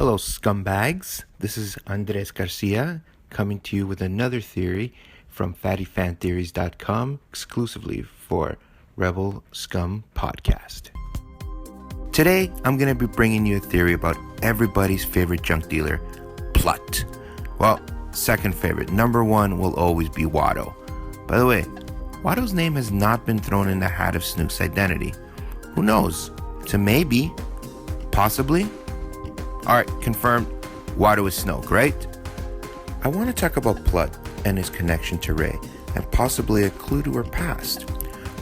Hello, scumbags. This is Andres Garcia coming to you with another theory from fattyfantheories.com exclusively for Rebel Scum Podcast. Today, I'm going to be bringing you a theory about everybody's favorite junk dealer, Plutt. Well, second favorite. Number one will always be Watto. By the way, Watto's name has not been thrown in the hat of Snook's identity. Who knows? It's a maybe. Possibly. Alright, confirmed. Watto is Snoke, right? I want to talk about Plutt and his connection to Rey, and possibly a clue to her past.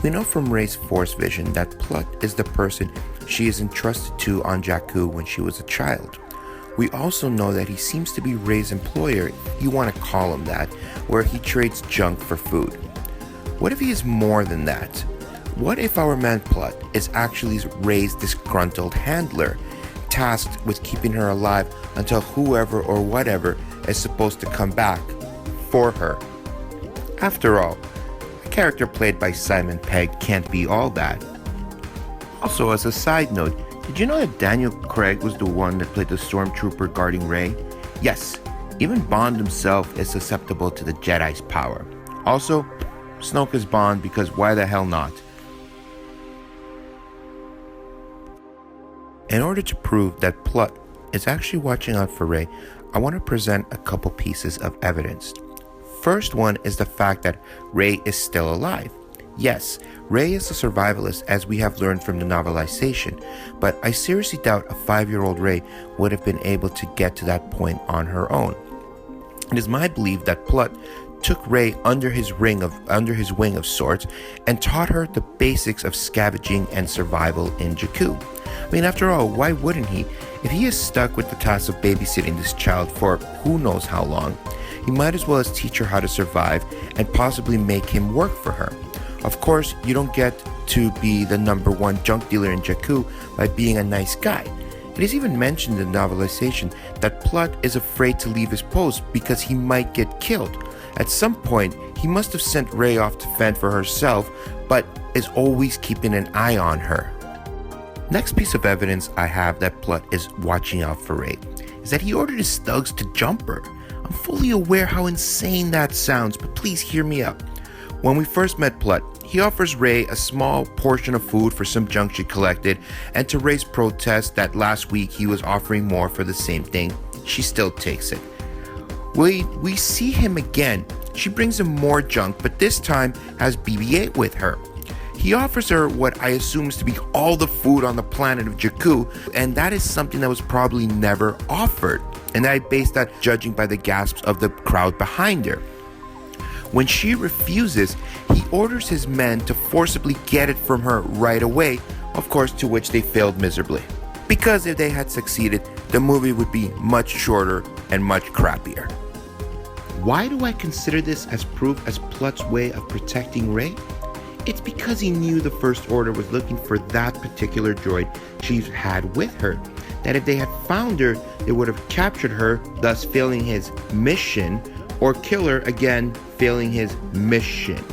We know from Rey's Force vision that Plutt is the person she is entrusted to on Jakku when she was a child. We also know that he seems to be Rey's employer, if you want to call him that, where he trades junk for food. What if he is more than that? What if our man Plutt is actually Rey's disgruntled handler, tasked with keeping her alive until whoever or whatever is supposed to come back for her? After all, a character played by Simon Pegg can't be all that. Also, as a side note, did you know that Daniel Craig was the one that played the stormtrooper guarding Rey? Yes, even Bond himself is susceptible to the Jedi's power. Also, Snoke is Bond because why the hell not? In order to prove that Plutt is actually watching out for Rey, I want to present a couple pieces of evidence. First one is the fact that Rey is still alive. Yes, Rey is a survivalist as we have learned from the novelization, but I seriously doubt a 5-year-old Rey would have been able to get to that point on her own. It is my belief that Plutt took Rey under his wing of sorts and taught her the basics of scavenging and survival in Jakku. I mean, after all, why wouldn't he? If he is stuck with the task of babysitting this child for who knows how long, he might as well as teach her how to survive and possibly make him work for her. Of course, you don't get to be the number one junk dealer in Jakku by being a nice guy. It is even mentioned in the novelization that Plutt is afraid to leave his post because he might get killed. At some point, he must have sent Rey off to fend for herself, but is always keeping an eye on her. Next piece of evidence I have that Plutt is watching out for Rey is that he ordered his thugs to jump her. I'm fully aware how insane that sounds, but please hear me out. When we first met Plutt, he offers Rey a small portion of food for some junk she collected, and to Rey's protest that last week he was offering more for the same thing, she still takes it. We see him again. She brings him more junk, but this time has BB-8 with her. He offers her what I assume is to be all the food on the planet of Jakku, and that is something that was probably never offered. And I base that judging by the gasps of the crowd behind her. When she refuses, he orders his men to forcibly get it from her right away, of course to which they failed miserably. Because if they had succeeded, the movie would be much shorter and much crappier. Why do I consider this as proof as Plutt's way of protecting Rey? It's because he knew the First Order was looking for that particular droid she had with her. That if they had found her, they would have captured her, thus failing his mission, or kill her, again, failing his mission.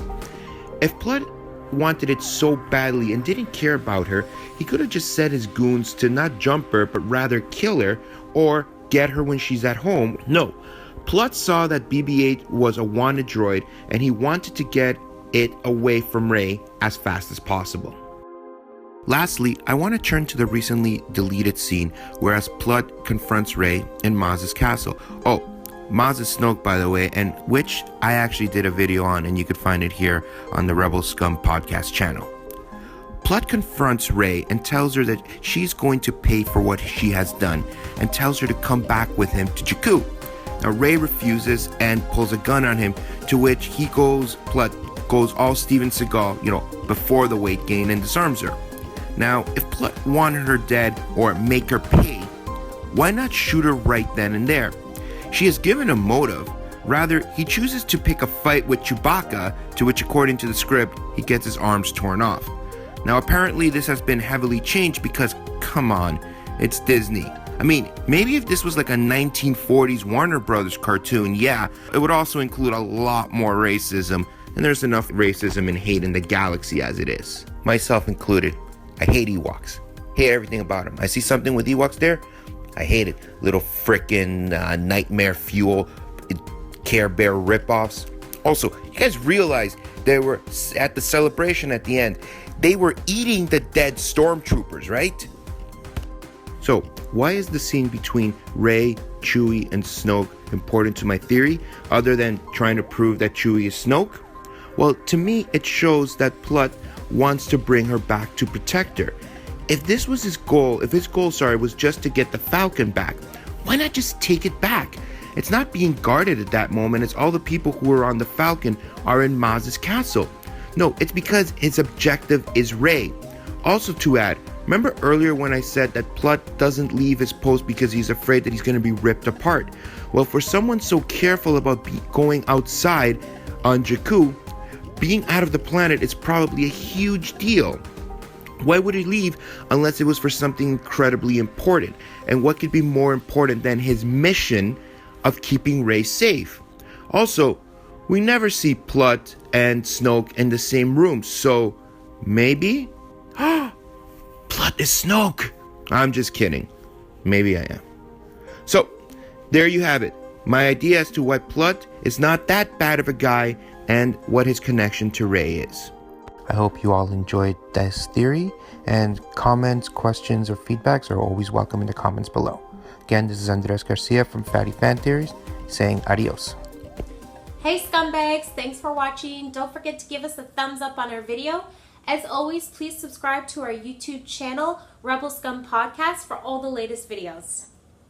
If Plutt wanted it so badly and didn't care about her, he could have just set his goons to not jump her, but rather kill her, or get her when she's at home. No, Plutt saw that BB-8 was a wanted droid, and he wanted to get it away from Rey as fast as possible. Lastly, I want to turn to the recently deleted scene whereas Plutt confronts Rey in Maz's castle. Oh, Maz is Snoke, by the way, and which I actually did a video on, and you could find it here on the Rebel Scum podcast channel. Plutt confronts Rey and tells her that she's going to pay for what she has done, and tells her to come back with him to Jakku. Now Rey refuses and pulls a gun on him, to which Plutt goes all Steven Seagal, before the weight gain, and disarms her. Now, if Plutt wanted her dead or make her pay, why not shoot her right then and there? She has given a motive. Rather, he chooses to pick a fight with Chewbacca, to which, according to the script, he gets his arms torn off. Now, apparently this has been heavily changed because, come on, it's Disney. I mean, maybe if this was like a 1940s Warner Brothers cartoon, yeah, it would also include a lot more racism, and there's enough racism and hate in the galaxy as it is. Myself included. I hate Ewoks. Hate everything about them. I see something with Ewoks there, I hate it. Little frickin' nightmare fuel, Care Bear ripoffs. Also, you guys realize they were at the celebration at the end. They were eating the dead stormtroopers, right? So, why is the scene between Rey, Chewie, and Snoke important to my theory, other than trying to prove that Chewie is Snoke? Well, to me, it shows that Plutt wants to bring her back to protect her. If this was his goal, was just to get the Falcon back, why not just take it back? It's not being guarded at that moment, as all the people who are on the Falcon are in Maz's castle. No, it's because his objective is Rey. Also to add, remember earlier when I said that Plutt doesn't leave his post because he's afraid that he's going to be ripped apart? Well, for someone so careful about going outside on Jakku, being out of the planet is probably a huge deal. Why would he leave unless it was for something incredibly important? And what could be more important than his mission of keeping Rey safe? Also, we never see Plutt and Snoke in the same room, so maybe? Plutt is Snoke! I'm just kidding. Maybe I am. So, there you have it. My idea as to why Plutt is not that bad of a guy and what his connection to Rey is. I hope you all enjoyed this theory, and comments, questions, or feedbacks are always welcome in the comments below. Again, this is Andres Garcia from Fatty Fan Theories, saying adios. Hey scumbags, thanks for watching. Don't forget to give us a thumbs up on our video. As always, please subscribe to our YouTube channel, Rebel Scum Podcast, for all the latest videos.